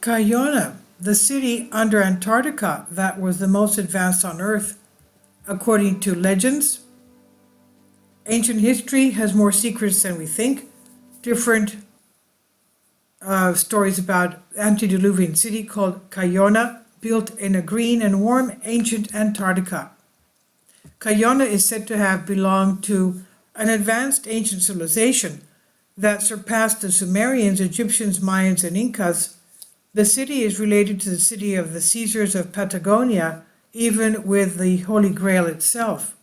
Kayona, the city under Antarctica that was the most advanced on Earth, according to legends. Ancient history has more secrets than we think. Different stories about antediluvian city called Kayona, built in a green and warm ancient Antarctica. Kayona is said to have belonged to an advanced ancient civilization that surpassed the Sumerians, Egyptians, Mayans, and Incas. The city is related to the city of the Caesars of Patagonia, even with the Holy Grail itself.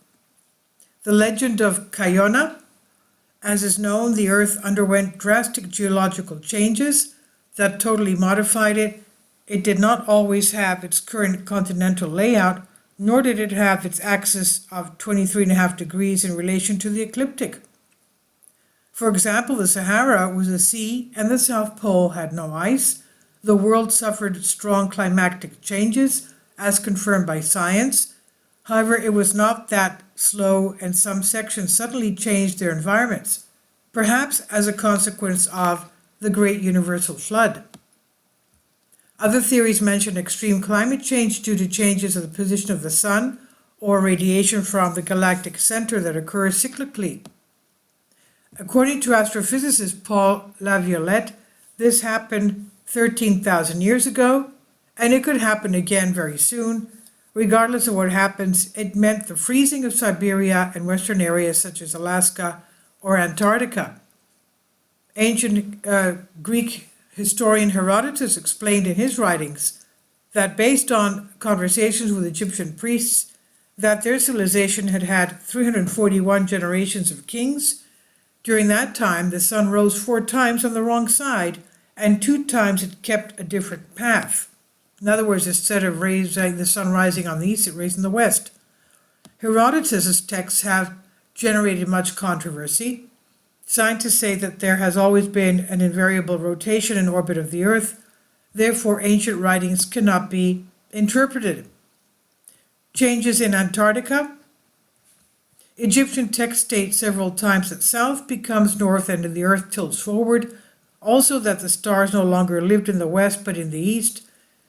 The legend of Kayona, as is known, the Earth underwent drastic geological changes that totally modified it. It did not always have its current continental layout, nor did it have its axis of 23.5 degrees in relation to the ecliptic. For example, the Sahara was a sea and the South Pole had no ice. The world suffered strong climatic changes, as confirmed by science. However, it was not that slow, and some sections suddenly changed their environments, perhaps as a consequence of the Great Universal Flood. Other theories mention extreme climate change due to changes of the position of the sun or radiation from the galactic center that occurs cyclically. According to astrophysicist Paul Laviolette, this happened 13,000 years ago, and it could happen again very soon. Regardless of what happens, it meant the freezing of Siberia and western areas such as Alaska or Antarctica. Ancient Greek historian Herodotus explained in his writings that based on conversations with Egyptian priests, that their civilization had had 341 generations of kings. During that time, the sun rose 4 times on the wrong side, and 2 times it kept a different path. In other words, instead of the sun rising on the east, it raised in the west. Herodotus' texts have generated much controversy. Scientists say that there has always been an invariable rotation in orbit of the Earth. Therefore, ancient writings cannot be interpreted. Changes in Antarctica. Egyptian texts state several times that south becomes north and the Earth tilts forward. Also that the stars no longer lived in the west but in the east.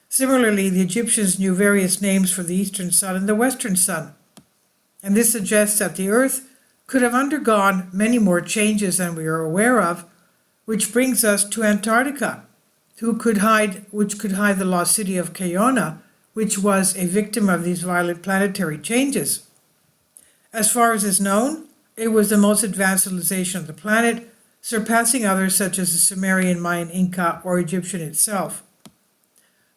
Similarly, the Egyptians knew various names for the eastern sun and the western sun. And this suggests that the Earth could have undergone many more changes than we are aware of, which brings us to Antarctica, which could hide the lost city of Kayona, which was a victim of these violent planetary changes. As far as is known, it was the most advanced civilization of the planet, surpassing others such as the Sumerian, Mayan, Inca, or Egyptian itself.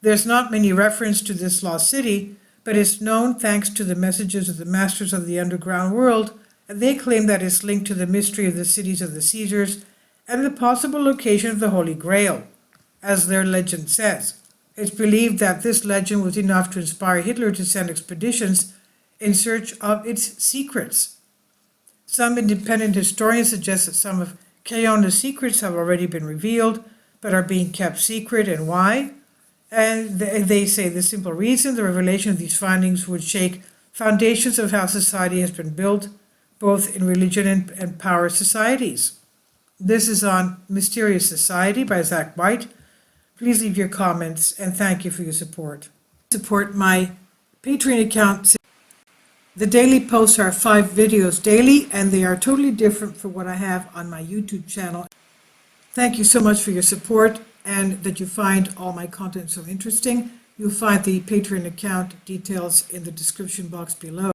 There's not many reference to this lost city, but it's known thanks to the messages of the masters of the underground world, and they claim that it's linked to the mystery of the cities of the Caesars and the possible location of the Holy Grail, as their legend says. It's believed that this legend was enough to inspire Hitler to send expeditions in search of its secrets. Some independent historians suggest that some of Kayona's secrets have already been revealed, but are being kept secret, and why? And they say the simple reason: the revelation of these findings would shake foundations of how society has been built, both in religion and power societies. This is on Mysterious Society by Zach White. Please leave your comments, and thank you for your support. Support my Patreon account. The daily posts are 5 videos daily, and they are totally different from what I have on my YouTube channel. Thank you so much for your support and that you find all my content so interesting. You'll find the Patreon account details in the description box below.